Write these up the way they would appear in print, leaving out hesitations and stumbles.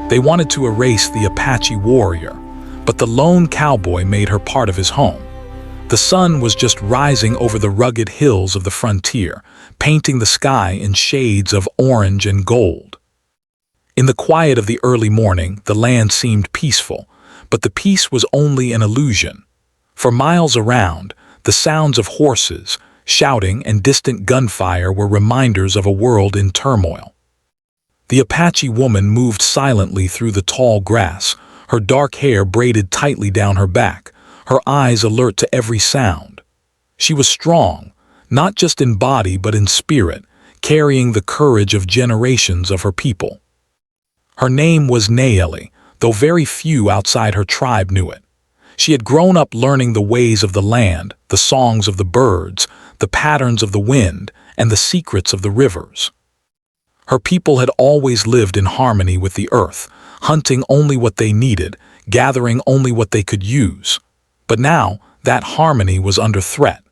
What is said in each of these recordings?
They wanted to erase the Apache warrior, but the lone cowboy made her part of his home. The sun was just rising over the rugged hills of the frontier, painting the sky in shades of orange and gold. In the quiet of the early morning, the land seemed peaceful, but the peace was only an illusion. For miles around, the sounds of horses, shouting, and distant gunfire were reminders of a world in turmoil. The Apache woman moved silently through the tall grass, her dark hair braided tightly down her back, her eyes alert to every sound. She was strong, not just in body but in spirit, carrying the courage of generations of her people. Her name was Nayeli, though very few outside her tribe knew it. She had grown up learning the ways of the land, the songs of the birds, the patterns of the wind, and the secrets of the rivers. Her people had always lived in harmony with the earth, hunting only what they needed, gathering only what they could use. But now, that harmony was under threat.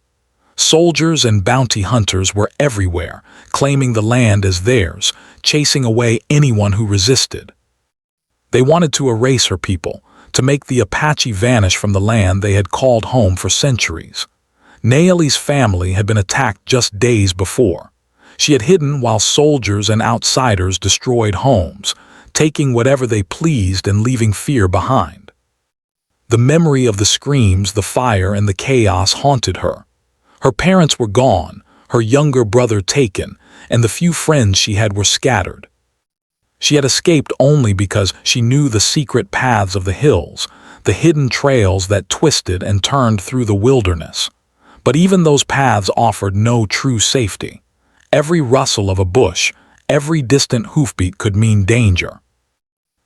Soldiers and bounty hunters were everywhere, claiming the land as theirs, chasing away anyone who resisted. They wanted to erase her people, to make the Apache vanish from the land they had called home for centuries. Nayeli's family had been attacked just days before. She had hidden while soldiers and outsiders destroyed homes, taking whatever they pleased and leaving fear behind. The memory of the screams, the fire, and the chaos haunted her. Her parents were gone, her younger brother taken, and the few friends she had were scattered. She had escaped only because she knew the secret paths of the hills, the hidden trails that twisted and turned through the wilderness. But even those paths offered no true safety. Every rustle of a bush, every distant hoofbeat could mean danger.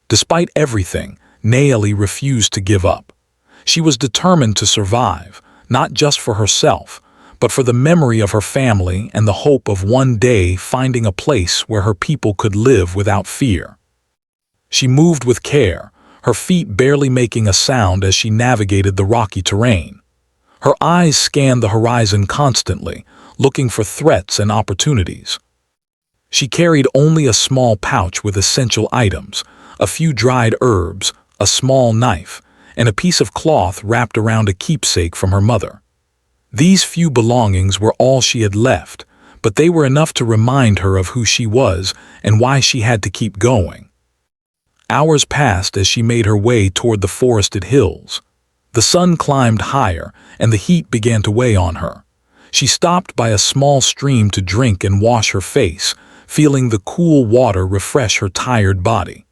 Despite everything, Nayeli refused to give up. She was determined to survive, not just for herself, but for the memory of her family and the hope of one day finding a place where her people could live without fear. She moved with care, her feet barely making a sound as she navigated the rocky terrain. Her eyes scanned the horizon constantly, looking for threats and opportunities. She carried only a small pouch with essential items, a few dried herbs, a small knife, and a piece of cloth wrapped around a keepsake from her mother. These few belongings were all she had left, but they were enough to remind her of who she was and why she had to keep going. Hours passed as she made her way toward the forested hills. The sun climbed higher, and the heat began to weigh on her. She stopped by a small stream to drink and wash her face, feeling the cool water refresh her tired body.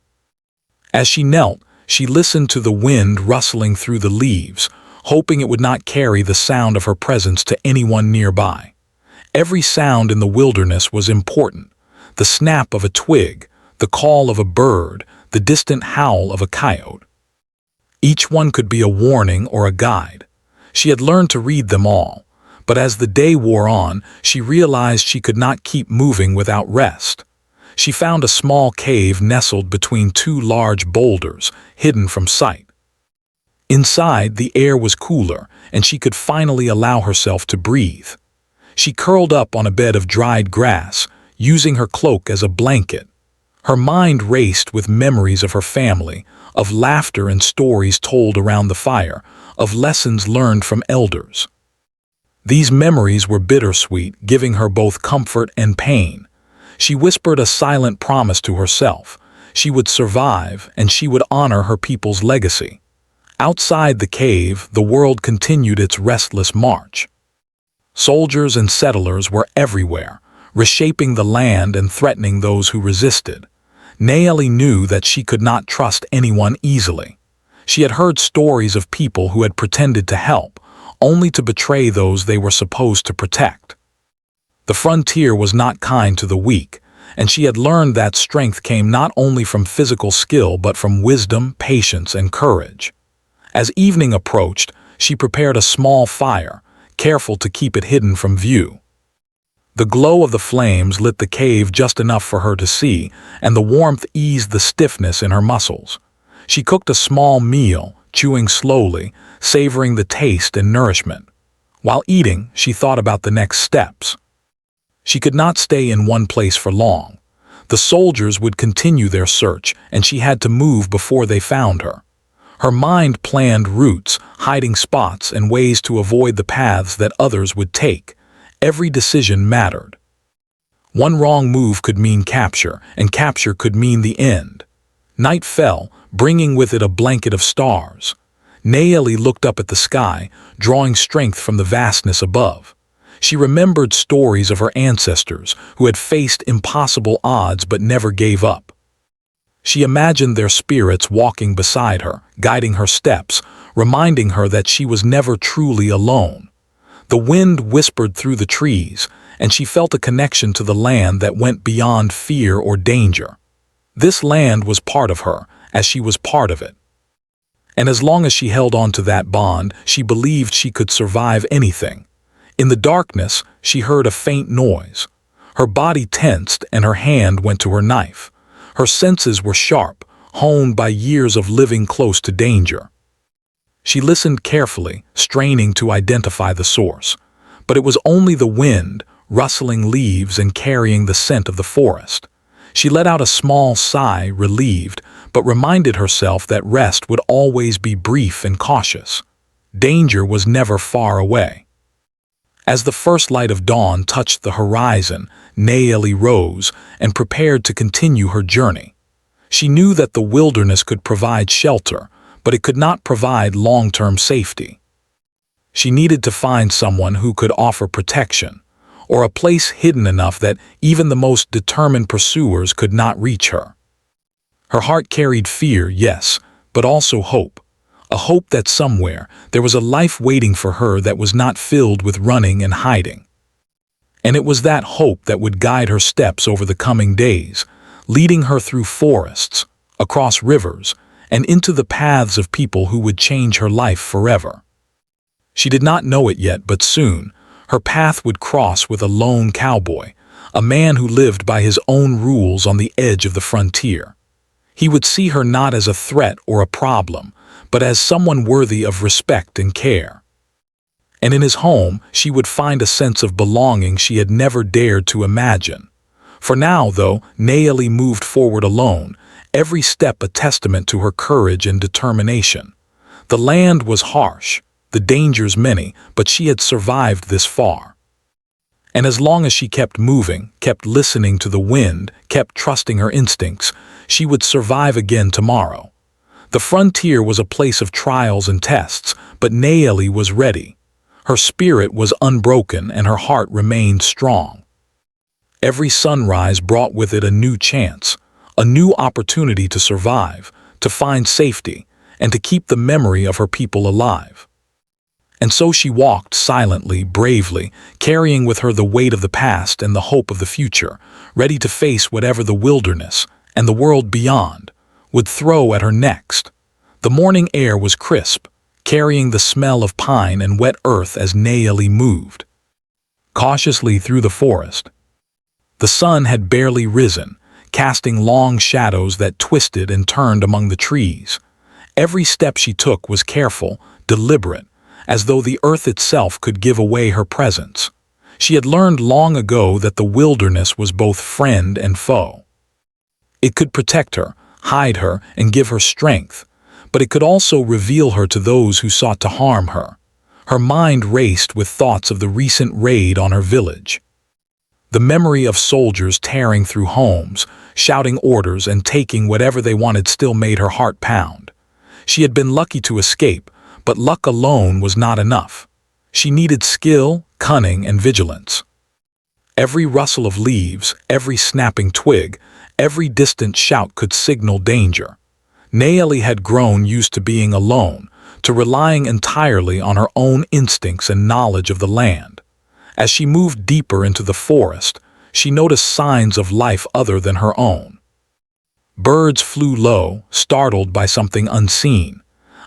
As she knelt, she listened to the wind rustling through the leaves, hoping it would not carry the sound of her presence to anyone nearby. Every sound in the wilderness was important: the snap of a twig, the call of a bird, the distant howl of a coyote. Each one could be a warning or a guide. She had learned to read them all, but as the day wore on, she realized she could not keep moving without rest. She found a small cave nestled between two large boulders, hidden from sight. Inside, the air was cooler, and she could finally allow herself to breathe. She curled up on a bed of dried grass, using her cloak as a blanket. Her mind raced with memories of her family, of laughter and stories told around the fire, of lessons learned from elders. These memories were bittersweet, giving her both comfort and pain. She whispered a silent promise to herself. She would survive, and she would honor her people's legacy. Outside the cave, the world continued its restless march. Soldiers and settlers were everywhere, reshaping the land and threatening those who resisted. Nayeli knew that she could not trust anyone easily. She had heard stories of people who had pretended to help, only to betray those they were supposed to protect. The frontier was not kind to the weak, and she had learned that strength came not only from physical skill but from wisdom, patience, and courage. As evening approached, she prepared a small fire, careful to keep it hidden from view. The glow of the flames lit the cave just enough for her to see, and the warmth eased the stiffness in her muscles. She cooked a small meal, chewing slowly, savoring the taste and nourishment. While eating, she thought about the next steps. She could not stay in one place for long. The soldiers would continue their search, and she had to move before they found her. Her mind planned routes, hiding spots, and ways to avoid the paths that others would take. Every decision mattered. One wrong move could mean capture, and capture could mean the end. Night fell, bringing with it a blanket of stars. Nayeli looked up at the sky, drawing strength from the vastness above. She remembered stories of her ancestors who had faced impossible odds but never gave up. She imagined their spirits walking beside her, guiding her steps, reminding her that she was never truly alone. The wind whispered through the trees, and she felt a connection to the land that went beyond fear or danger. This land was part of her, as she was part of it. And as long as she held on to that bond, she believed she could survive anything. In the darkness, she heard a faint noise. Her body tensed and her hand went to her knife. Her senses were sharp, honed by years of living close to danger. She listened carefully, straining to identify the source. But it was only the wind, rustling leaves and carrying the scent of the forest. She let out a small sigh, relieved, but reminded herself that rest would always be brief and cautious. Danger was never far away. As the first light of dawn touched the horizon, Nayeli rose and prepared to continue her journey. She knew that the wilderness could provide shelter, but it could not provide long-term safety. She needed to find someone who could offer protection, or a place hidden enough that even the most determined pursuers could not reach her. Her heart carried fear, yes, but also hope. A hope that somewhere there was a life waiting for her that was not filled with running and hiding. And it was that hope that would guide her steps over the coming days, leading her through forests, across rivers, and into the paths of people who would change her life forever. She did not know it yet, but soon, her path would cross with a lone cowboy, a man who lived by his own rules on the edge of the frontier. He would see her not as a threat or a problem, but as someone worthy of respect and care. And in his home, she would find a sense of belonging she had never dared to imagine. For now, though, Nayeli moved forward alone, every step a testament to her courage and determination. The land was harsh, the dangers many, but she had survived this far. And as long as she kept moving, kept listening to the wind, kept trusting her instincts, she would survive again tomorrow. The frontier was a place of trials and tests, but Nayeli was ready. Her spirit was unbroken and her heart remained strong. Every sunrise brought with it a new chance, a new opportunity to survive, to find safety, and to keep the memory of her people alive. And so she walked silently, bravely, carrying with her the weight of the past and the hope of the future, ready to face whatever the wilderness and the world beyond would throw at her next. The morning air was crisp, carrying the smell of pine and wet earth as Nayeli moved cautiously through the forest. The sun had barely risen, casting long shadows that twisted and turned among the trees. Every step she took was careful, deliberate, as though the earth itself could give away her presence. She had learned long ago that the wilderness was both friend and foe. It could protect her, hide her, and give her strength, but it could also reveal her to those who sought to harm her. Her mind raced with thoughts of the recent raid on her village. The memory of soldiers tearing through homes, shouting orders and taking whatever they wanted still made her heart pound. She had been lucky to escape, but luck alone was not enough. She needed skill, cunning, and vigilance. Every rustle of leaves, every snapping twig, every distant shout could signal danger. Nayeli had grown used to being alone, to relying entirely on her own instincts and knowledge of the land. As she moved deeper into the forest, she noticed signs of life other than her own. Birds flew low, startled by something unseen.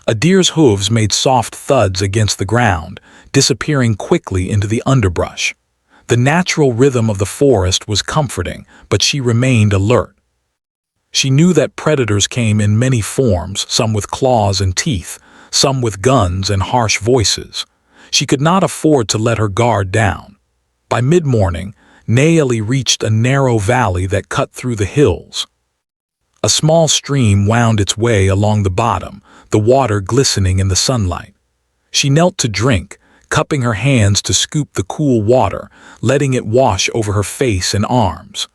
A deer's hooves made soft thuds against the ground, disappearing quickly into the underbrush. The natural rhythm of the forest was comforting, but she remained alert. She knew that predators came in many forms, some with claws and teeth, some with guns and harsh voices. She could not afford to let her guard down. By mid-morning, Naeli reached a narrow valley that cut through the hills. A small stream wound its way along the bottom, the water glistening in the sunlight. She knelt to drink, cupping her hands to scoop the cool water, letting it wash over her face and arms.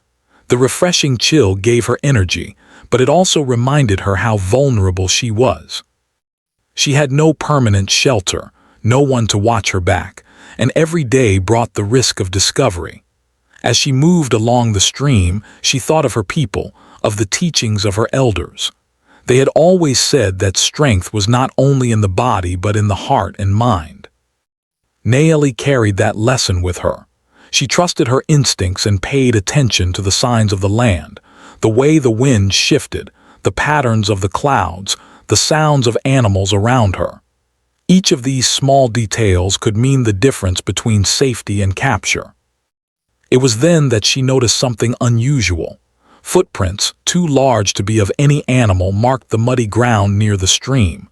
The refreshing chill gave her energy, but it also reminded her how vulnerable she was. She had no permanent shelter, no one to watch her back, and every day brought the risk of discovery. As she moved along the stream, she thought of her people, of the teachings of her elders. They had always said that strength was not only in the body but in the heart and mind. Naeli carried that lesson with her. She trusted her instincts and paid attention to the signs of the land, the way the wind shifted, the patterns of the clouds, the sounds of animals around her. Each of these small details could mean the difference between safety and capture. It was then that she noticed something unusual. Footprints, too large to be of any animal, marked the muddy ground near the stream.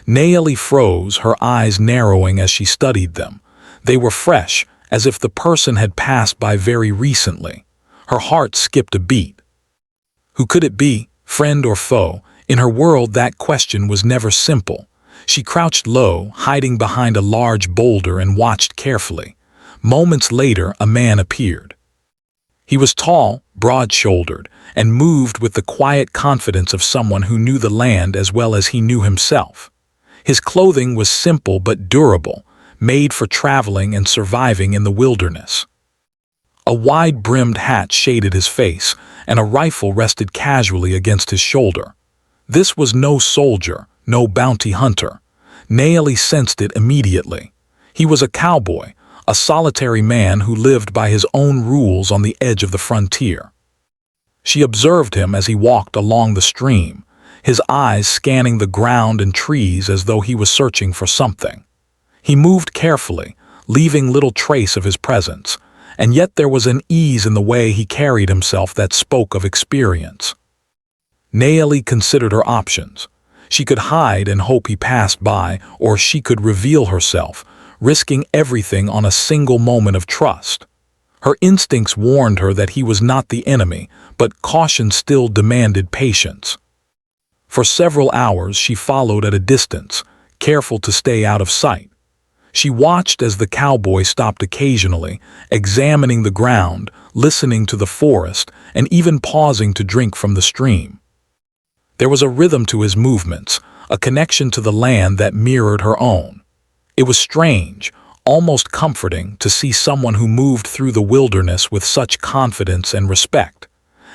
Naeli froze, her eyes narrowing as she studied them. They were fresh, as if the person had passed by very recently. Her heart skipped a beat. Who could it be, friend or foe? In her world, that question was never simple. She crouched low, hiding behind a large boulder, and watched carefully. Moments later, a man appeared. He was tall, broad-shouldered, and moved with the quiet confidence of someone who knew the land as well as he knew himself. His clothing was simple but durable, made for traveling and surviving in the wilderness. A wide-brimmed hat shaded his face, and a rifle rested casually against his shoulder. This was no soldier, no bounty hunter. Naeli sensed it immediately. He was a cowboy, a solitary man who lived by his own rules on the edge of the frontier. She observed him as he walked along the stream, his eyes scanning the ground and trees as though he was searching for something. He moved carefully, leaving little trace of his presence, and yet there was an ease in the way he carried himself that spoke of experience. Naeli considered her options. She could hide and hope he passed by, or she could reveal herself, risking everything on a single moment of trust. Her instincts warned her that he was not the enemy, but caution still demanded patience. For several hours she followed at a distance, careful to stay out of sight. She watched as the cowboy stopped occasionally, examining the ground, listening to the forest, and even pausing to drink from the stream. There was a rhythm to his movements, a connection to the land that mirrored her own. It was strange, almost comforting, to see someone who moved through the wilderness with such confidence and respect.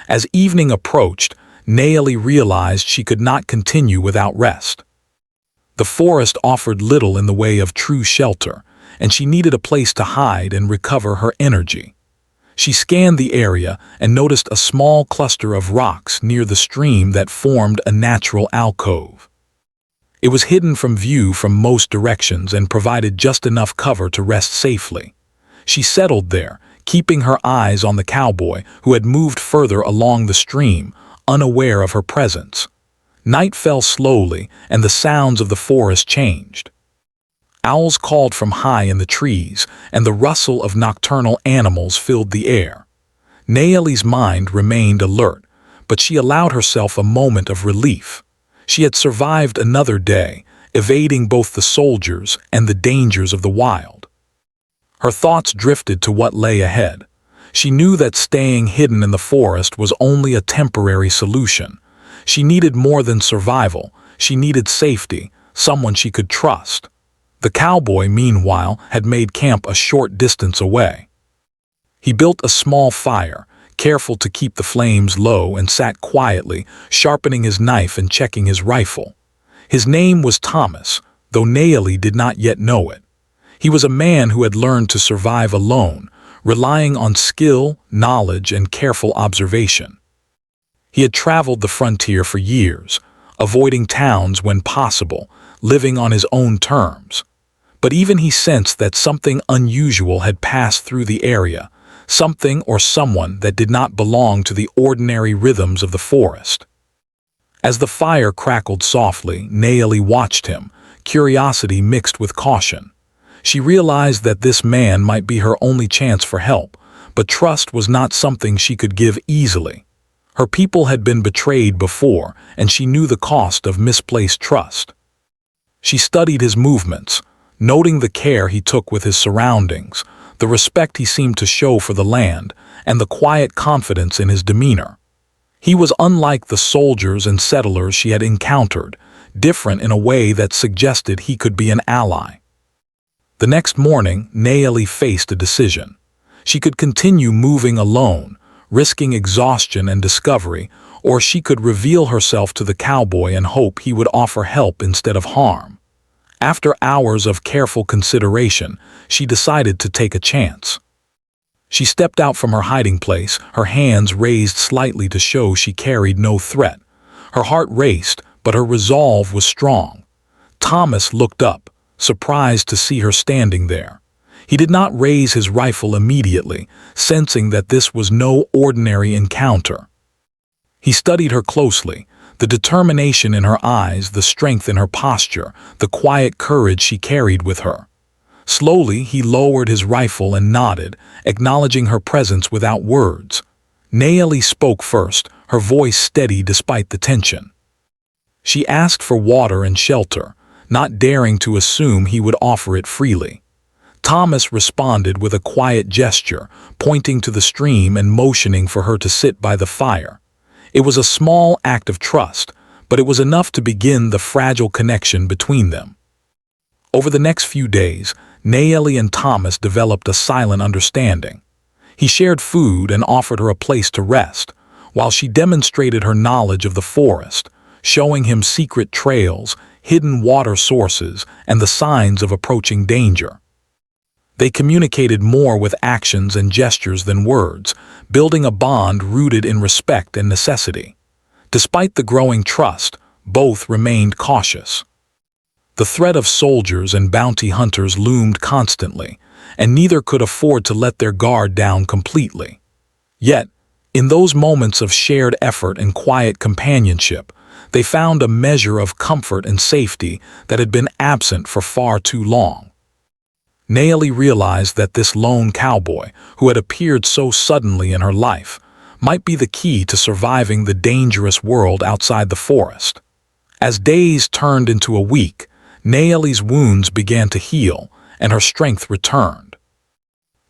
As evening approached, Naeli realized she could not continue without rest. The forest offered little in the way of true shelter, and she needed a place to hide and recover her energy. She scanned the area and noticed a small cluster of rocks near the stream that formed a natural alcove. It was hidden from view from most directions and provided just enough cover to rest safely. She settled there, keeping her eyes on the cowboy, who had moved further along the stream, unaware of her presence. Night fell slowly, and the sounds of the forest changed. Owls called from high in the trees, and the rustle of nocturnal animals filled the air. Naeli's mind remained alert, but she allowed herself a moment of relief. She had survived another day, evading both the soldiers and the dangers of the wild. Her thoughts drifted to what lay ahead. She knew that staying hidden in the forest was only a temporary solution. She needed more than survival. She needed safety, someone she could trust. The cowboy, meanwhile, had made camp a short distance away. He built a small fire, careful to keep the flames low, and sat quietly, sharpening his knife and checking his rifle. His name was Thomas, though Naeli did not yet know it. He was a man who had learned to survive alone, relying on skill, knowledge, and careful observation. He had traveled the frontier for years, avoiding towns when possible, living on his own terms. But even he sensed that something unusual had passed through the area, something or someone that did not belong to the ordinary rhythms of the forest. As the fire crackled softly, Naeli watched him, curiosity mixed with caution. She realized that this man might be her only chance for help, but trust was not something she could give easily. Her people had been betrayed before, and she knew the cost of misplaced trust. She studied his movements, noting the care he took with his surroundings, the respect he seemed to show for the land, and the quiet confidence in his demeanor. He was unlike the soldiers and settlers she had encountered, different in a way that suggested he could be an ally. The next morning, Nayeli faced a decision. She could continue moving alone, risking exhaustion and discovery, or she could reveal herself to the cowboy and hope he would offer help instead of harm. After hours of careful consideration, she decided to take a chance. She stepped out from her hiding place, her hands raised slightly to show she carried no threat. Her heart raced, but her resolve was strong. Thomas looked up, surprised to see her standing there. He did not raise his rifle immediately, sensing that this was no ordinary encounter. He studied her closely, the determination in her eyes, the strength in her posture, the quiet courage she carried with her. Slowly, he lowered his rifle and nodded, acknowledging her presence without words. Nayeli spoke first, her voice steady despite the tension. She asked for water and shelter, not daring to assume he would offer it freely. Thomas responded with a quiet gesture, pointing to the stream and motioning for her to sit by the fire. It was a small act of trust, but it was enough to begin the fragile connection between them. Over the next few days, Nayeli and Thomas developed a silent understanding. He shared food and offered her a place to rest, while she demonstrated her knowledge of the forest, showing him secret trails, hidden water sources, and the signs of approaching danger. They communicated more with actions and gestures than words, building a bond rooted in respect and necessity. Despite the growing trust, both remained cautious. The threat of soldiers and bounty hunters loomed constantly, and neither could afford to let their guard down completely. Yet, in those moments of shared effort and quiet companionship, they found a measure of comfort and safety that had been absent for far too long. Nayeli realized that this lone cowboy, who had appeared so suddenly in her life, might be the key to surviving the dangerous world outside the forest. As days turned into a week, Nayeli's wounds began to heal, and her strength returned.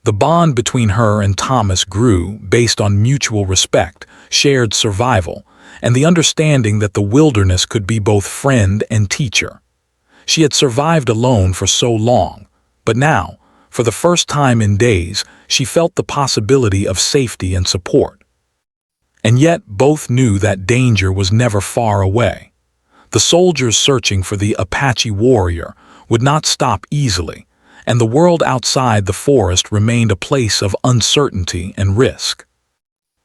The bond between her and Thomas grew based on mutual respect, shared survival, and the understanding that the wilderness could be both friend and teacher. She had survived alone for so long, but now, for the first time in days, she felt the possibility of safety and support. And yet both knew that danger was never far away. The soldiers searching for the Apache warrior would not stop easily, and the world outside the forest remained a place of uncertainty and risk.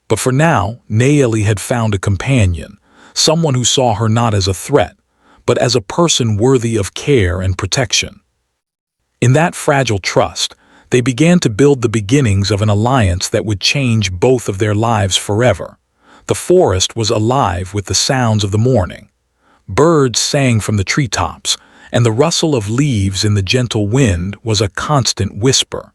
But for now, Nayeli had found a companion, someone who saw her not as a threat, but as a person worthy of care and protection. In that fragile trust, they began to build the beginnings of an alliance that would change both of their lives forever. The forest was alive with the sounds of the morning. Birds sang from the treetops, and the rustle of leaves in the gentle wind was a constant whisper.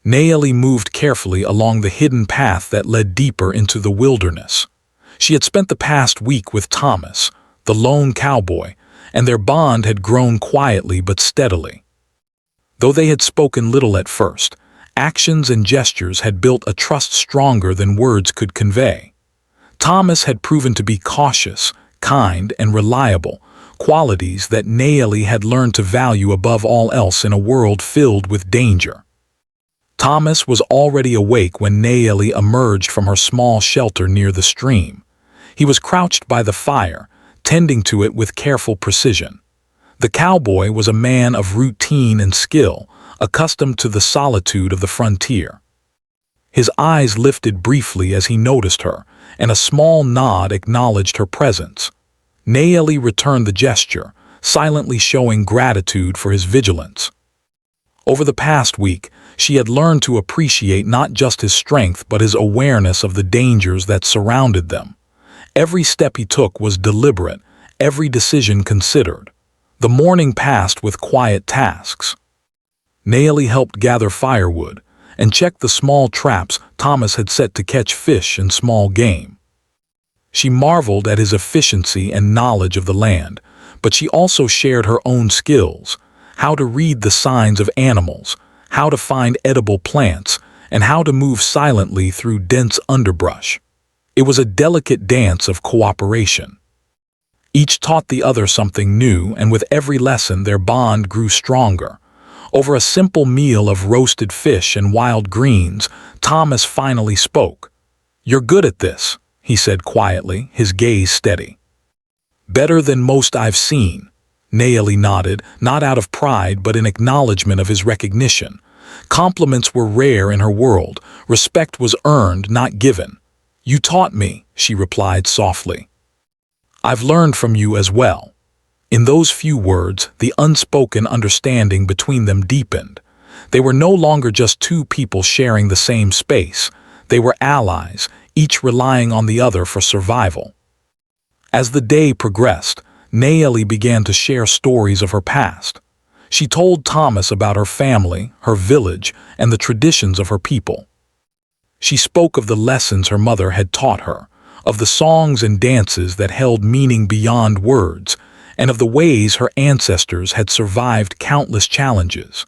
Nayeli moved carefully along the hidden path that led deeper into the wilderness. She had spent the past week with Thomas, the lone cowboy, and their bond had grown quietly but steadily. Though they had spoken little at first, actions and gestures had built a trust stronger than words could convey. Thomas had proven to be cautious, kind, and reliable, qualities that Nayeli had learned to value above all else in a world filled with danger. Thomas was already awake when Nayeli emerged from her small shelter near the stream. He was crouched by the fire, tending to it with careful precision. The cowboy was a man of routine and skill, accustomed to the solitude of the frontier. His eyes lifted briefly as he noticed her, and a small nod acknowledged her presence. Nayeli returned the gesture, silently showing gratitude for his vigilance. Over the past week, she had learned to appreciate not just his strength but his awareness of the dangers that surrounded them. Every step he took was deliberate, every decision considered. The morning passed with quiet tasks. Nayeli helped gather firewood, and checked the small traps Thomas had set to catch fish and small game. She marveled at his efficiency and knowledge of the land, but she also shared her own skills: how to read the signs of animals, how to find edible plants, and how to move silently through dense underbrush. It was a delicate dance of cooperation. Each taught the other something new, and with every lesson their bond grew stronger. Over a simple meal of roasted fish and wild greens, Thomas finally spoke. "You're good at this," he said quietly, his gaze steady. "Better than most I've seen." Naeli nodded, not out of pride but in acknowledgement of his recognition. Compliments were rare in her world. Respect was earned, not given. "You taught me," she replied softly. "I've learned from you as well." In those few words, the unspoken understanding between them deepened. They were no longer just two people sharing the same space. They were allies, each relying on the other for survival. As the day progressed, Naeli began to share stories of her past. She told Thomas about her family, her village, and the traditions of her people. She spoke of the lessons her mother had taught her, of the songs and dances that held meaning beyond words, and of the ways her ancestors had survived countless challenges.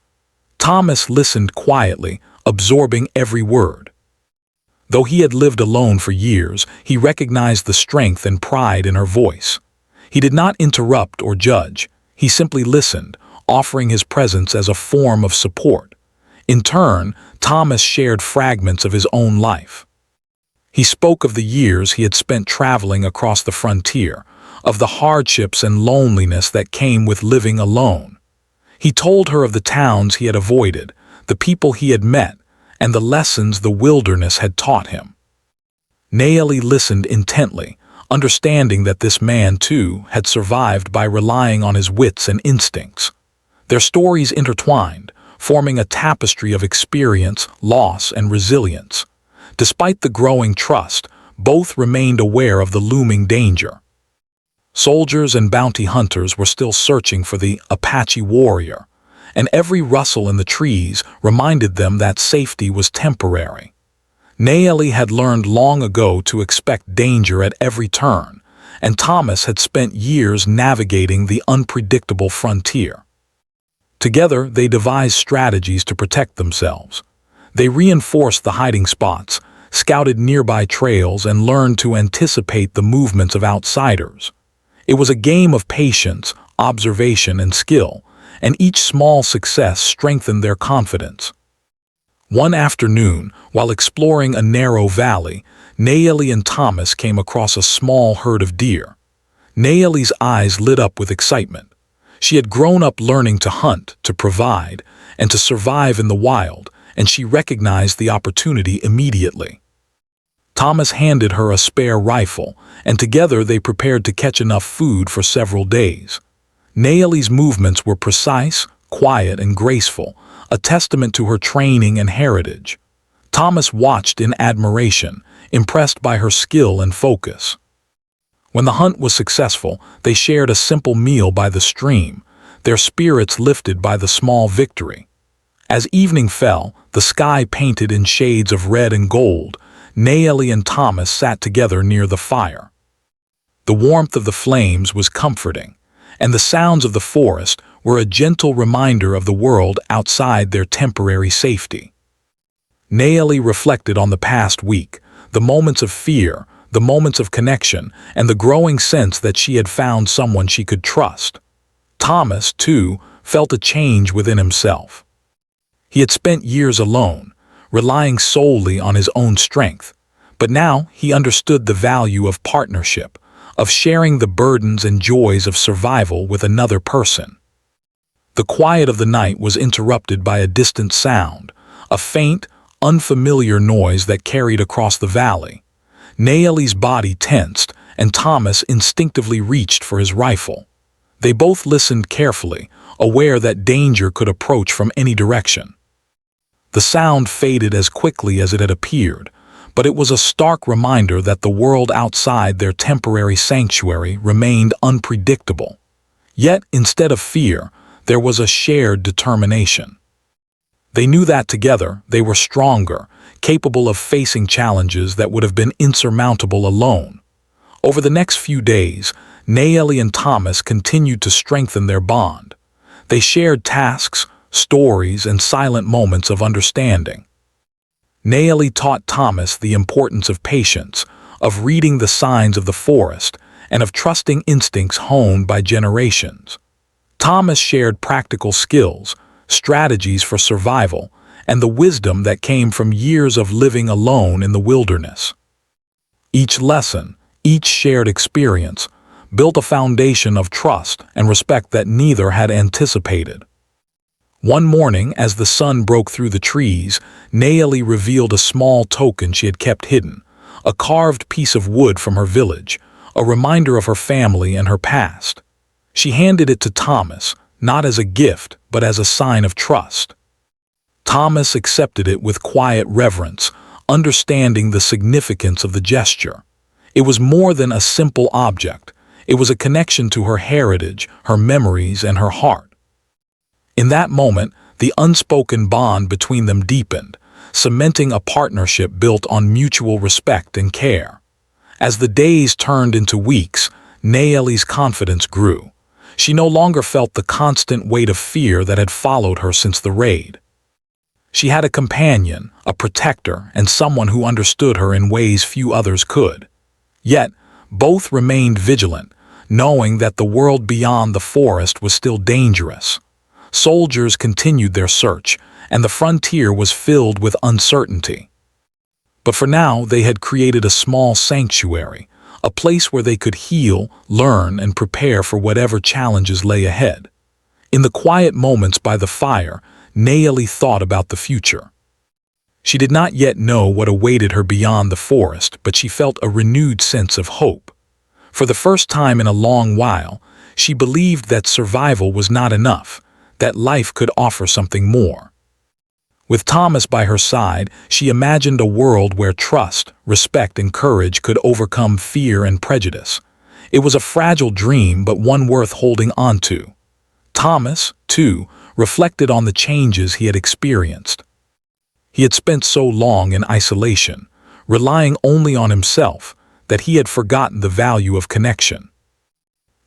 Thomas listened quietly, absorbing every word. Though he had lived alone for years, he recognized the strength and pride in her voice. He did not interrupt or judge. He simply listened, offering his presence as a form of support. In turn, Thomas shared fragments of his own life. He spoke of the years he had spent traveling across the frontier, of the hardships and loneliness that came with living alone. He told her of the towns he had avoided, the people he had met, and the lessons the wilderness had taught him. Naeli listened intently, understanding that this man, too, had survived by relying on his wits and instincts. Their stories intertwined, forming a tapestry of experience, loss, and resilience. Despite the growing trust, both remained aware of the looming danger. Soldiers and bounty hunters were still searching for the Apache warrior, and every rustle in the trees reminded them that safety was temporary. Naeli had learned long ago to expect danger at every turn, and Thomas had spent years navigating the unpredictable frontier. Together, they devised strategies to protect themselves. They reinforced the hiding spots, scouted nearby trails, and learned to anticipate the movements of outsiders. It was a game of patience, observation, and skill, and each small success strengthened their confidence. One afternoon, while exploring a narrow valley, Naeli and Thomas came across a small herd of deer. Naeli's eyes lit up with excitement. She had grown up learning to hunt, to provide, and to survive in the wild, and she recognized the opportunity immediately. Thomas handed her a spare rifle, and together they prepared to catch enough food for several days. Naeli's movements were precise, quiet, and graceful, a testament to her training and heritage. Thomas watched in admiration, impressed by her skill and focus. When the hunt was successful, they shared a simple meal by the stream, their spirits lifted by the small victory. As evening fell, the sky painted in shades of red and gold, Naeli and Thomas sat together near the fire. The warmth of the flames was comforting, and the sounds of the forest were a gentle reminder of the world outside their temporary safety. Naeli reflected on the past week, the moments of fear, the moments of connection, and the growing sense that she had found someone she could trust. Thomas, too, felt a change within himself. He had spent years alone, relying solely on his own strength, but now he understood the value of partnership, of sharing the burdens and joys of survival with another person. The quiet of the night was interrupted by a distant sound, a faint, unfamiliar noise that carried across the valley. Naeli's body tensed, and Thomas instinctively reached for his rifle. They both listened carefully, aware that danger could approach from any direction. The sound faded as quickly as it had appeared, but it was a stark reminder that the world outside their temporary sanctuary remained unpredictable. Yet, instead of fear, there was a shared determination. They knew that together they were stronger, capable of facing challenges that would have been insurmountable alone. Over the next few days, Nayeli and Thomas continued to strengthen their bond. They shared tasks, stories, and silent moments of understanding. Nayeli taught Thomas the importance of patience, of reading the signs of the forest, and of trusting instincts honed by generations. Thomas shared practical skills, strategies for survival, and the wisdom that came from years of living alone in the wilderness. Each lesson, each shared experience, built a foundation of trust and respect that neither had anticipated. One morning, as the sun broke through the trees, Nayeli revealed a small token she had kept hidden, a carved piece of wood from her village, a reminder of her family and her past. She handed it to Thomas, not as a gift, but as a sign of trust. Thomas accepted it with quiet reverence, understanding the significance of the gesture. It was more than a simple object. It was a connection to her heritage, her memories, and her heart. In that moment, the unspoken bond between them deepened, cementing a partnership built on mutual respect and care. As the days turned into weeks, Nayeli's confidence grew. She no longer felt the constant weight of fear that had followed her since the raid. She had a companion, a protector, and someone who understood her in ways few others could. Yet, both remained vigilant, knowing that the world beyond the forest was still dangerous. Soldiers continued their search, and the frontier was filled with uncertainty. But for now, they had created a small sanctuary, a place where they could heal, learn, and prepare for whatever challenges lay ahead. In the quiet moments by the fire, Nayeli thought about the future. She did not yet know what awaited her beyond the forest, but she felt a renewed sense of hope. For the first time in a long while, she believed that survival was not enough, that life could offer something more. With Thomas by her side, she imagined a world where trust, respect, and courage could overcome fear and prejudice. It was a fragile dream, but one worth holding on to. Thomas, too, reflected on the changes he had experienced. He had spent so long in isolation, relying only on himself, that he had forgotten the value of connection.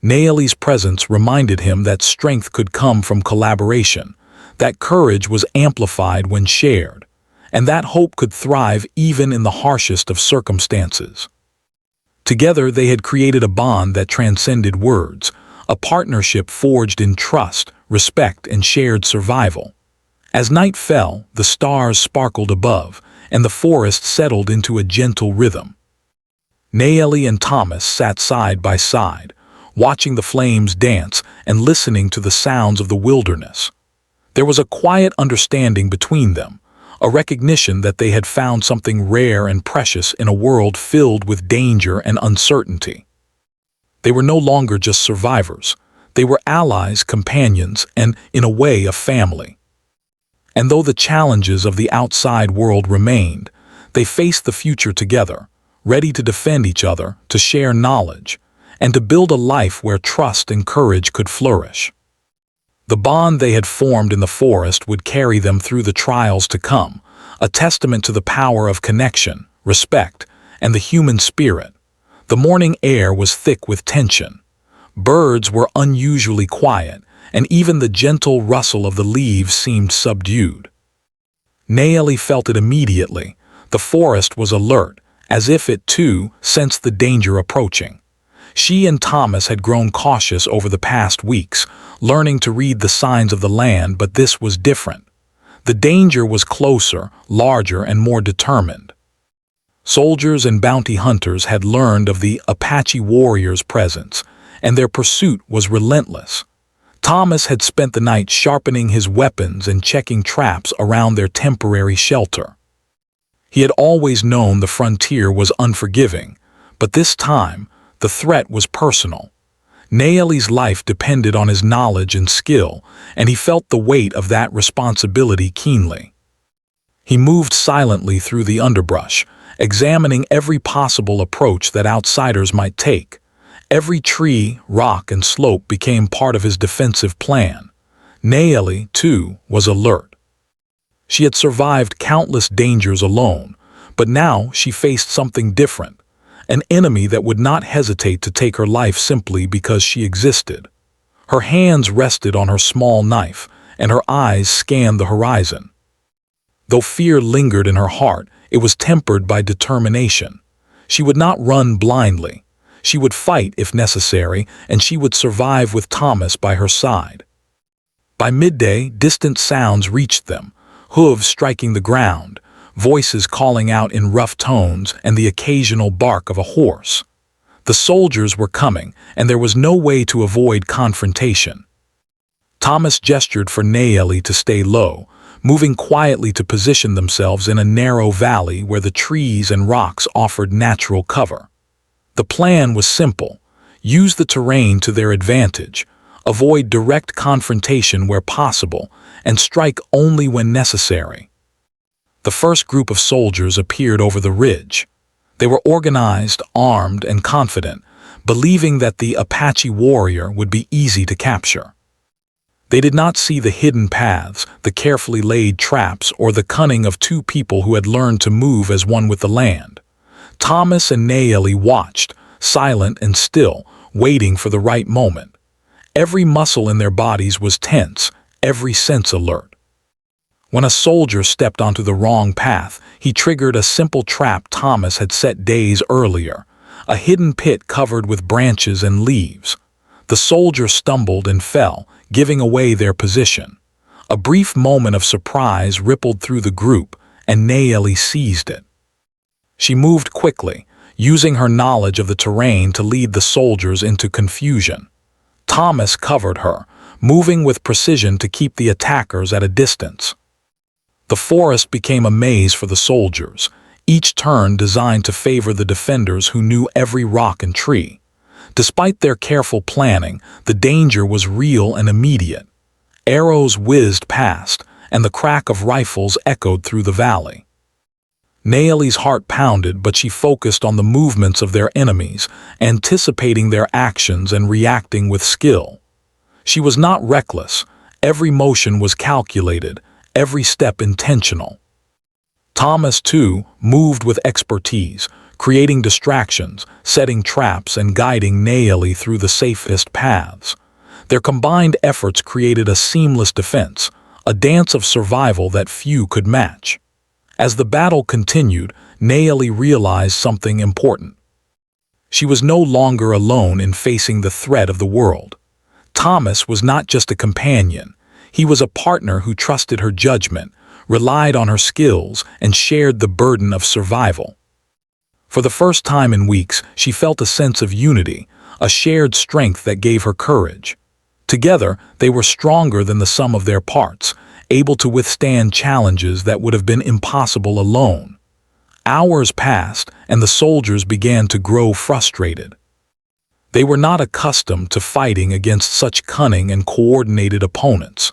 Nayeli's presence reminded him that strength could come from collaboration, that courage was amplified when shared, and that hope could thrive even in the harshest of circumstances. Together they had created a bond that transcended words, a partnership forged in trust, respect, and shared survival. As night fell, the stars sparkled above, and the forest settled into a gentle rhythm. Nayeli and Thomas sat side by side, watching the flames dance and listening to the sounds of the wilderness. There was a quiet understanding between them, a recognition that they had found something rare and precious in a world filled with danger and uncertainty. They were no longer just survivors. They were allies, companions, and, in a way, a family. And though the challenges of the outside world remained, they faced the future together, ready to defend each other, to share knowledge, and to build a life where trust and courage could flourish. The bond they had formed in the forest would carry them through the trials to come, a testament to the power of connection, respect, and the human spirit. The morning air was thick with tension. Birds were unusually quiet, and even the gentle rustle of the leaves seemed subdued. Nayeli felt it immediately. The forest was alert, as if it, too, sensed the danger approaching. She and Thomas had grown cautious over the past weeks, learning to read the signs of the land, but this was different. The danger was closer, larger, and more determined. Soldiers and bounty hunters had learned of the Apache warriors' presence, and their pursuit was relentless. Thomas had spent the night sharpening his weapons and checking traps around their temporary shelter. He had always known the frontier was unforgiving, but this time, the threat was personal. Nayeli's life depended on his knowledge and skill, and he felt the weight of that responsibility keenly. He moved silently through the underbrush, examining every possible approach that outsiders might take. Every tree, rock, and slope became part of his defensive plan. Nayeli, too, was alert. She had survived countless dangers alone, but now she faced something different, an enemy that would not hesitate to take her life simply because she existed. Her hands rested on her small knife, and her eyes scanned the horizon. Though fear lingered in her heart, it was tempered by determination. She would not run blindly. She would fight if necessary, and she would survive with Thomas by her side. By midday, distant sounds reached them, hooves striking the ground, voices calling out in rough tones, and the occasional bark of a horse. The soldiers were coming, and there was no way to avoid confrontation. Thomas gestured for Nayeli to stay low, moving quietly to position themselves in a narrow valley where the trees and rocks offered natural cover. The plan was simple: use the terrain to their advantage, avoid direct confrontation where possible, and strike only when necessary. The first group of soldiers appeared over the ridge. They were organized, armed, and confident, believing that the Apache warrior would be easy to capture. They did not see the hidden paths, the carefully laid traps, or the cunning of two people who had learned to move as one with the land. Thomas and Nayeli watched, silent and still, waiting for the right moment. Every muscle in their bodies was tense, every sense alert. When a soldier stepped onto the wrong path, he triggered a simple trap Thomas had set days earlier, a hidden pit covered with branches and leaves. The soldier stumbled and fell, giving away their position. A brief moment of surprise rippled through the group, and Nayeli seized it. She moved quickly, using her knowledge of the terrain to lead the soldiers into confusion. Thomas covered her, moving with precision to keep the attackers at a distance. The forest became a maze for the soldiers, each turn designed to favor the defenders who knew every rock and tree. Despite their careful planning, the danger was real and immediate. Arrows whizzed past, and the crack of rifles echoed through the valley. Nayeli's heart pounded, but she focused on the movements of their enemies, anticipating their actions and reacting with skill. She was not reckless. Every motion was calculated, every step intentional. Thomas, too, moved with expertise, creating distractions, setting traps, and guiding Nayeli through the safest paths. Their combined efforts created a seamless defense, a dance of survival that few could match. As the battle continued, Nayeli realized something important. She was no longer alone in facing the threat of the world. Thomas was not just a companion. He was a partner who trusted her judgment, relied on her skills, and shared the burden of survival. For the first time in weeks, she felt a sense of unity, a shared strength that gave her courage. Together, they were stronger than the sum of their parts, able to withstand challenges that would have been impossible alone. Hours passed, and the soldiers began to grow frustrated. They were not accustomed to fighting against such cunning and coordinated opponents.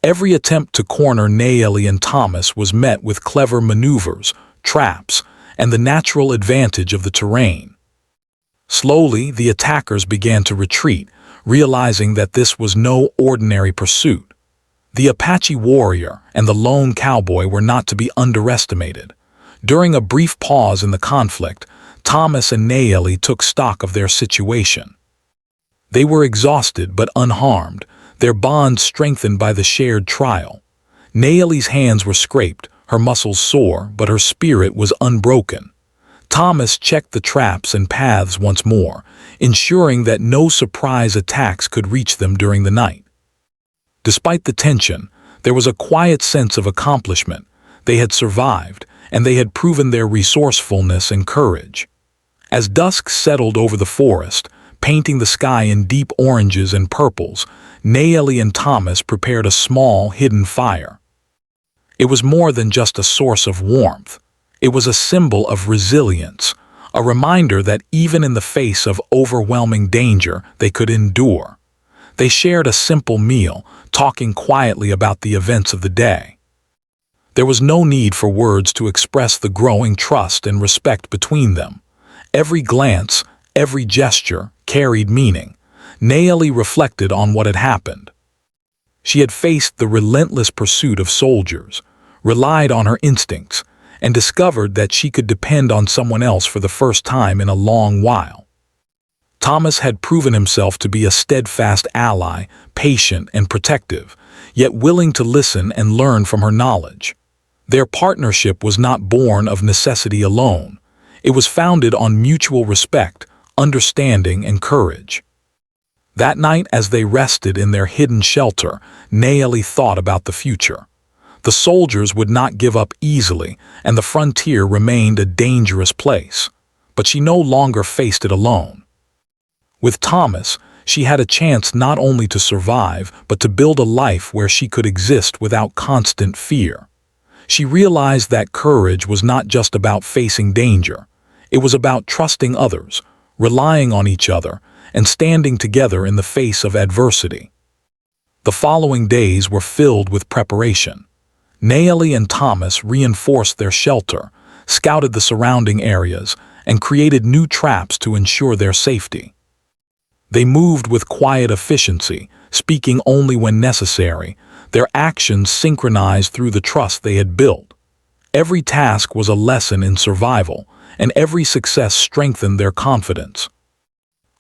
Every attempt to corner Nayeli and Thomas was met with clever maneuvers, traps, and the natural advantage of the terrain. Slowly, the attackers began to retreat, realizing that this was no ordinary pursuit. The Apache warrior and the lone cowboy were not to be underestimated. During a brief pause in the conflict, Thomas and Nayeli took stock of their situation. They were exhausted but unharmed, their bond strengthened by the shared trial. Nayeli's hands were scraped, her muscles sore, but her spirit was unbroken. Thomas checked the traps and paths once more, ensuring that no surprise attacks could reach them during the night. Despite the tension, there was a quiet sense of accomplishment. They had survived, and they had proven their resourcefulness and courage. As dusk settled over the forest, painting the sky in deep oranges and purples, Nayeli and Thomas prepared a small, hidden fire. It was more than just a source of warmth. It was a symbol of resilience, a reminder that even in the face of overwhelming danger, they could endure. They shared a simple meal, talking quietly about the events of the day. There was no need for words to express the growing trust and respect between them. Every glance, every gesture carried meaning. Nayeli reflected on what had happened. She had faced the relentless pursuit of soldiers, relied on her instincts, and discovered that she could depend on someone else for the first time in a long while. Thomas had proven himself to be a steadfast ally, patient and protective, yet willing to listen and learn from her knowledge. Their partnership was not born of necessity alone. It was founded on mutual respect, understanding, and courage. That night, as they rested in their hidden shelter, Naeli thought about the future. The soldiers would not give up easily, and the frontier remained a dangerous place. But she no longer faced it alone. With Thomas, she had a chance not only to survive, but to build a life where she could exist without constant fear. She realized that courage was not just about facing danger. It was about trusting others, relying on each other, and standing together in the face of adversity. The following days were filled with preparation. Naeli and Thomas reinforced their shelter, scouted the surrounding areas, and created new traps to ensure their safety. They moved with quiet efficiency, speaking only when necessary, their actions synchronized through the trust they had built. Every task was a lesson in survival, and every success strengthened their confidence.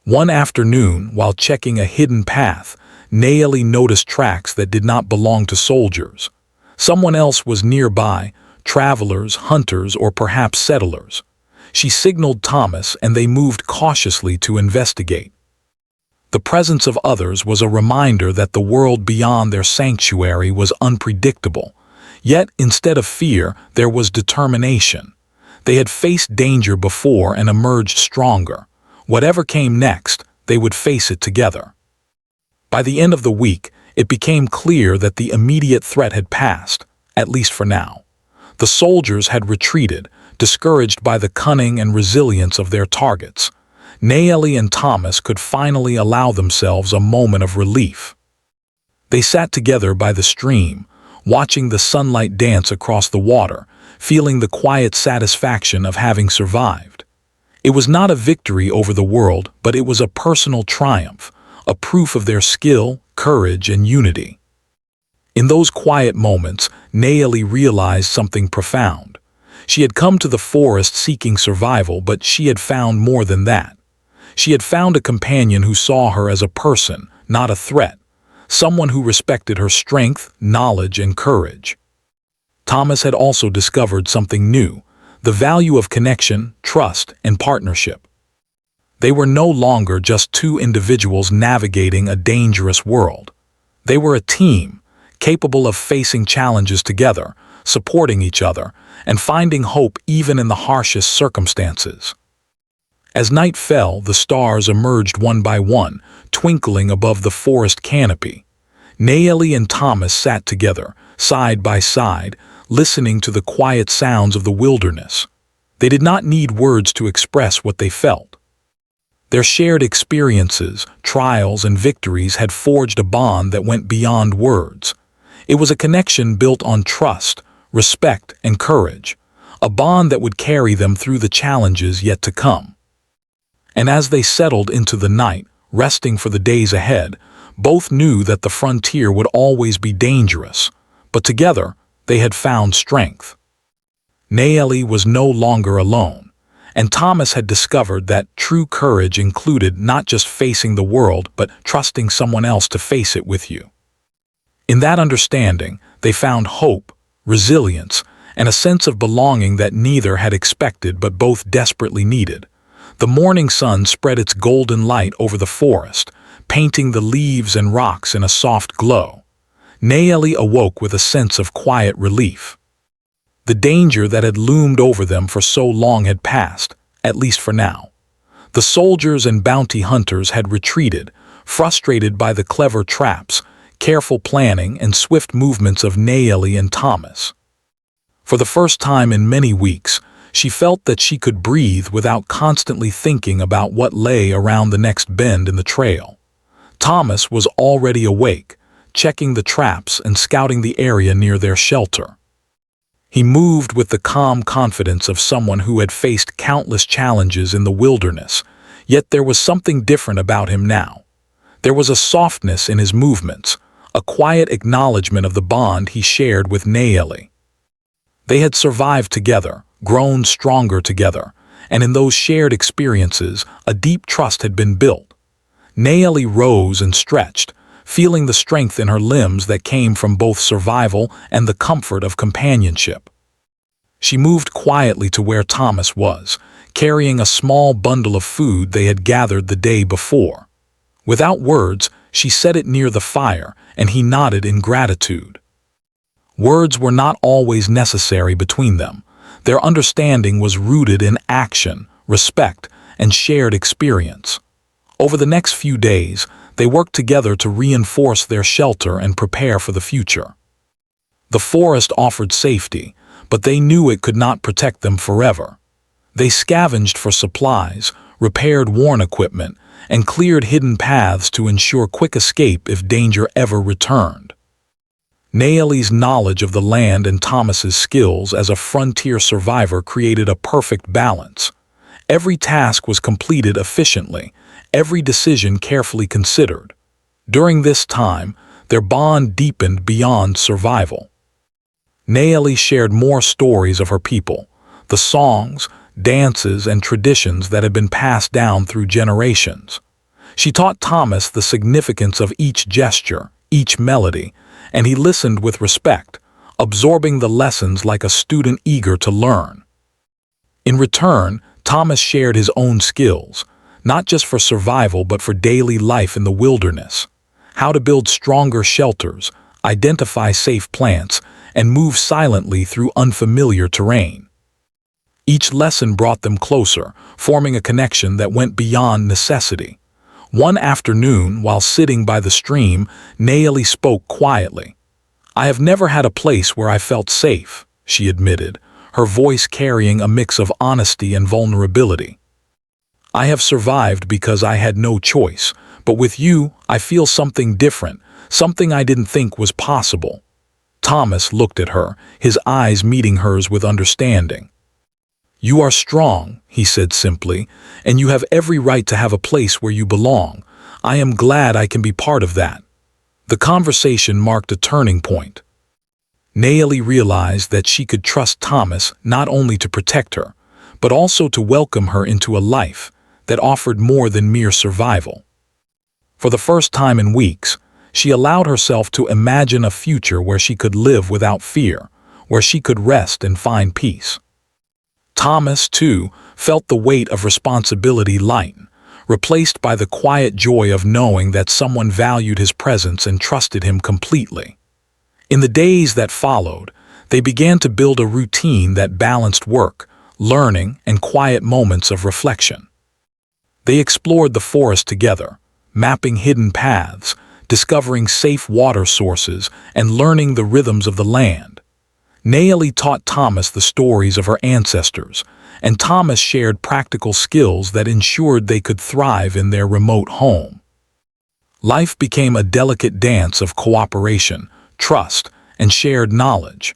One afternoon, while checking a hidden path, Naeli noticed tracks that did not belong to soldiers. Someone else was nearby, travelers, hunters, or perhaps settlers. She signaled Thomas, and they moved cautiously to investigate. The presence of others was a reminder that the world beyond their sanctuary was unpredictable. Yet, instead of fear, there was determination. They had faced danger before and emerged stronger. Whatever came next, they would face it together. By the end of the week, it became clear that the immediate threat had passed, at least for now. The soldiers had retreated, discouraged by the cunning and resilience of their targets. Naeli and Thomas could finally allow themselves a moment of relief. They sat together by the stream, watching the sunlight dance across the water, feeling the quiet satisfaction of having survived. It was not a victory over the world, but it was a personal triumph, a proof of their skill, courage, and unity. In those quiet moments, Naeli realized something profound. She had come to the forest seeking survival, but she had found more than that. She had found a companion who saw her as a person, not a threat, someone who respected her strength, knowledge, and courage. Thomas had also discovered something new, the value of connection, trust, and partnership. They were no longer just two individuals navigating a dangerous world. They were a team, capable of facing challenges together, supporting each other, and finding hope even in the harshest circumstances. As night fell, the stars emerged one by one, twinkling above the forest canopy. Naeli and Thomas sat together, side by side, listening to the quiet sounds of the wilderness. They did not need words to express what they felt. Their shared experiences, trials, and victories had forged a bond that went beyond words. It was a connection built on trust, respect, and courage, a bond that would carry them through the challenges yet to come. And as they settled into the night, resting for the days ahead, both knew that the frontier would always be dangerous, but together they had found strength. Naeli was no longer alone, and Thomas had discovered that true courage included not just facing the world, but trusting someone else to face it with you. In that understanding, they found hope, resilience, and a sense of belonging that neither had expected but both desperately needed. The morning sun spread its golden light over the forest, painting the leaves and rocks in a soft glow. Naeli awoke with a sense of quiet relief. The danger that had loomed over them for so long had passed, at least for now. The soldiers and bounty hunters had retreated, frustrated by the clever traps, careful planning, and swift movements of Naeli and Thomas. For the first time in many weeks, she felt that she could breathe without constantly thinking about what lay around the next bend in the trail. Thomas was already awake, checking the traps and scouting the area near their shelter. He moved with the calm confidence of someone who had faced countless challenges in the wilderness, yet there was something different about him now. There was a softness in his movements, a quiet acknowledgement of the bond he shared with Naeli. They had survived together, grown stronger together, and in those shared experiences, a deep trust had been built. Naeli rose and stretched, feeling the strength in her limbs that came from both survival and the comfort of companionship. She moved quietly to where Thomas was, carrying a small bundle of food they had gathered the day before. Without words, she set it near the fire, and he nodded in gratitude. Words were not always necessary between them. Their understanding was rooted in action, respect, and shared experience. Over the next few days, they worked together to reinforce their shelter and prepare for the future. The forest offered safety, but they knew it could not protect them forever. They scavenged for supplies, repaired worn equipment, and cleared hidden paths to ensure quick escape if danger ever returned. Naeli's knowledge of the land and Thomas's skills as a frontier survivor created a perfect balance. Every task was completed efficiently, every decision carefully considered. During this time, their bond deepened beyond survival. Naeli shared more stories of her people, the songs, dances, and traditions that had been passed down through generations. She taught Thomas the significance of each gesture, each melody, and he listened with respect, absorbing the lessons like a student eager to learn. In return, Thomas shared his own skills, not just for survival but for daily life in the wilderness. How to build stronger shelters, identify safe plants, and move silently through unfamiliar terrain. Each lesson brought them closer, forming a connection that went beyond necessity. One afternoon, while sitting by the stream, Naeli spoke quietly. "I have never had a place where I felt safe," she admitted, her voice carrying a mix of honesty and vulnerability. "I have survived because I had no choice, but with you, I feel something different, something I didn't think was possible." Thomas looked at her, his eyes meeting hers with understanding. "You are strong," he said simply, "and you have every right to have a place where you belong. I am glad I can be part of that." The conversation marked a turning point. Naeli realized that she could trust Thomas not only to protect her, but also to welcome her into a life that offered more than mere survival. For the first time in weeks, she allowed herself to imagine a future where she could live without fear, where she could rest and find peace. Thomas, too, felt the weight of responsibility lighten, replaced by the quiet joy of knowing that someone valued his presence and trusted him completely. In the days that followed, they began to build a routine that balanced work, learning, and quiet moments of reflection. They explored the forest together, mapping hidden paths, discovering safe water sources, and learning the rhythms of the land. Naeli taught Thomas the stories of her ancestors, and Thomas shared practical skills that ensured they could thrive in their remote home. Life became a delicate dance of cooperation, trust, and shared knowledge.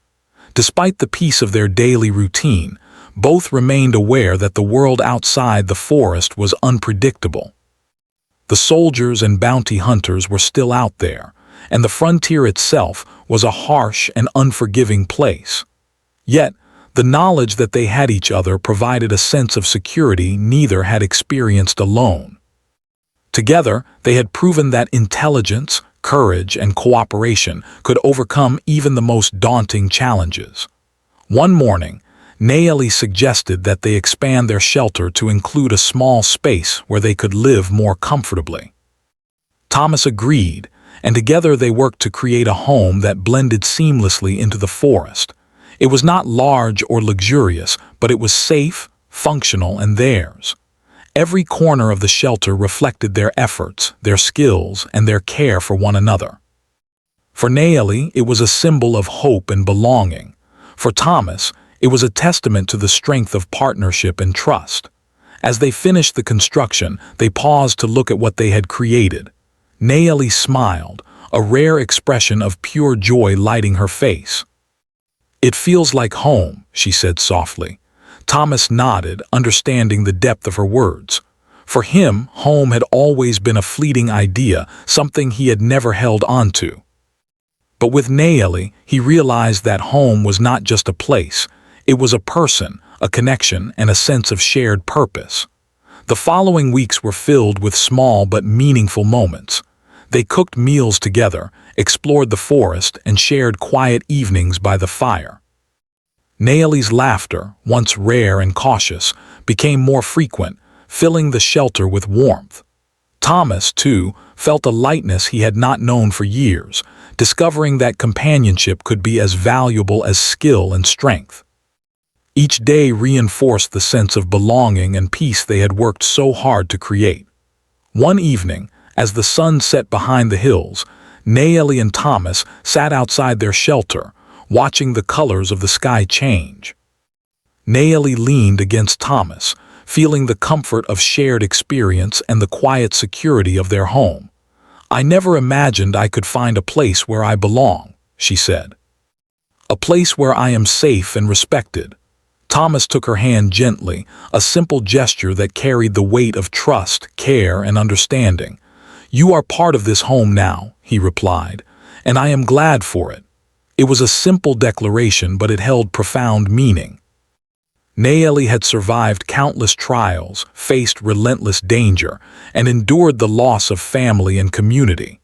Despite the peace of their daily routine, both remained aware that the world outside the forest was unpredictable. The soldiers and bounty hunters were still out there, and the frontier itself was a harsh and unforgiving place. Yet, the knowledge that they had each other provided a sense of security neither had experienced alone. Together, they had proven that intelligence, courage, and cooperation could overcome even the most daunting challenges. One morning, Naeli suggested that they expand their shelter to include a small space where they could live more comfortably. Thomas agreed, and together they worked to create a home that blended seamlessly into the forest. It was not large or luxurious, but it was safe, functional, and theirs. Every corner of the shelter reflected their efforts, their skills, and their care for one another. For Naeli, it was a symbol of hope and belonging. For Thomas, it was a testament to the strength of partnership and trust. As they finished the construction, they paused to look at what they had created. Naeli smiled, a rare expression of pure joy lighting her face. "It feels like home," she said softly. Thomas nodded, understanding the depth of her words. For him, home had always been a fleeting idea, something he had never held onto. But with Naeli, he realized that home was not just a place. It was a person, a connection, and a sense of shared purpose. The following weeks were filled with small but meaningful moments. They cooked meals together, explored the forest, and shared quiet evenings by the fire. Naeli's laughter, once rare and cautious, became more frequent, filling the shelter with warmth. Thomas, too, felt a lightness he had not known for years, discovering that companionship could be as valuable as skill and strength. Each day reinforced the sense of belonging and peace they had worked so hard to create. One evening, as the sun set behind the hills, Naeli and Thomas sat outside their shelter, watching the colors of the sky change. Naeli leaned against Thomas, feeling the comfort of shared experience and the quiet security of their home. "I never imagined I could find a place where I belong," she said. "A place where I am safe and respected." Thomas took her hand gently, a simple gesture that carried the weight of trust, care, and understanding. "You are part of this home now," he replied, "and I am glad for it." It was a simple declaration, but it held profound meaning. Naeli had survived countless trials, faced relentless danger, and endured the loss of family and community.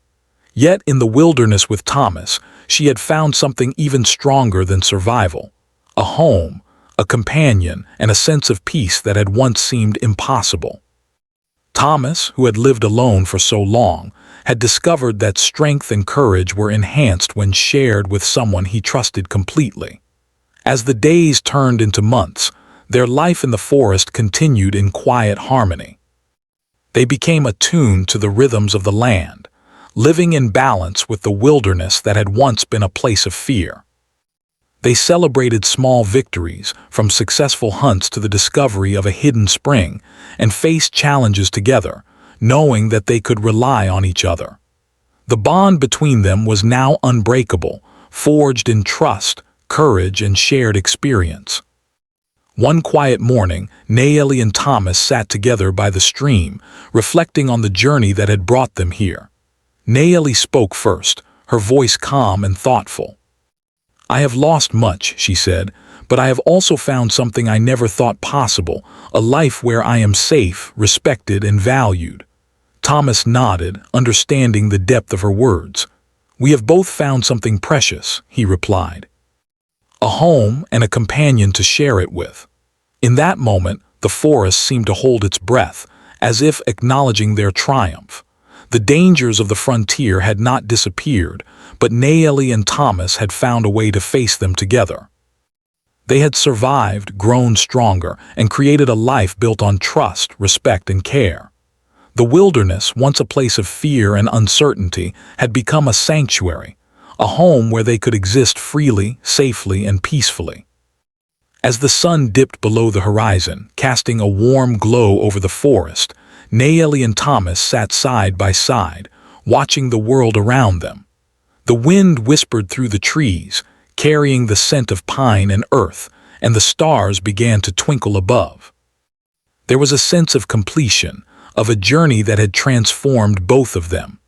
Yet in the wilderness with Thomas, she had found something even stronger than survival: a home, a companion, and a sense of peace that had once seemed impossible. Thomas, who had lived alone for so long, had discovered that strength and courage were enhanced when shared with someone he trusted completely. As the days turned into months, their life in the forest continued in quiet harmony. They became attuned to the rhythms of the land, living in balance with the wilderness that had once been a place of fear. They celebrated small victories, from successful hunts to the discovery of a hidden spring, and faced challenges together, knowing that they could rely on each other. The bond between them was now unbreakable, forged in trust, courage, and shared experience. One quiet morning, Naeli and Thomas sat together by the stream, reflecting on the journey that had brought them here. Naeli spoke first, her voice calm and thoughtful. "I have lost much," she said, "but I have also found something I never thought possible, a life where I am safe, respected, and valued." Thomas nodded, understanding the depth of her words. "We have both found something precious," he replied. "A home and a companion to share it with." In that moment, the forest seemed to hold its breath, as if acknowledging their triumph. The dangers of the frontier had not disappeared, but Naeli and Thomas had found a way to face them together. They had survived, grown stronger, and created a life built on trust, respect, and care. The wilderness, once a place of fear and uncertainty, had become a sanctuary, a home where they could exist freely, safely, and peacefully. As the sun dipped below the horizon, casting a warm glow over the forest, Naeli and Thomas sat side by side, watching the world around them. The wind whispered through the trees, carrying the scent of pine and earth, and the stars began to twinkle above. There was a sense of completion, of a journey that had transformed both of them.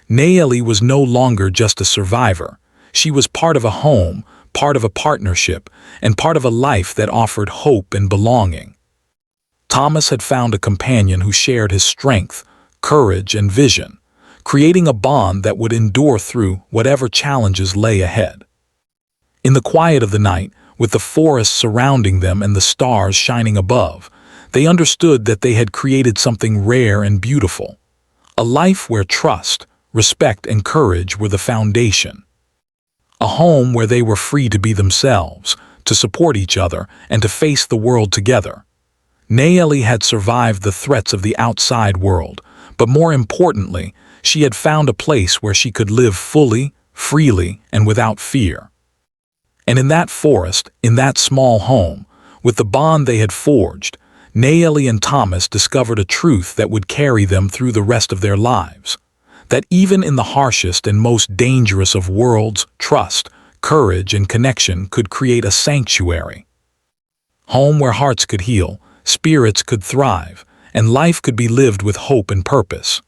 Naeli was no longer just a survivor. She was part of a home, part of a partnership, and part of a life that offered hope and belonging. Thomas had found a companion who shared his strength, courage, and vision, creating a bond that would endure through whatever challenges lay ahead. In the quiet of the night, with the forest surrounding them and the stars shining above, they understood that they had created something rare and beautiful, a life where trust, respect, and courage were the foundation. A home where they were free to be themselves, to support each other, and to face the world together. Naeli had survived the threats of the outside world, but more importantly, she had found a place where she could live fully, freely, and without fear. And in that forest, in that small home, with the bond they had forged, Naeli and Thomas discovered a truth that would carry them through the rest of their lives. That even in the harshest and most dangerous of worlds, trust, courage, and connection could create a sanctuary. Home where hearts could heal, spirits could thrive, and life could be lived with hope and purpose.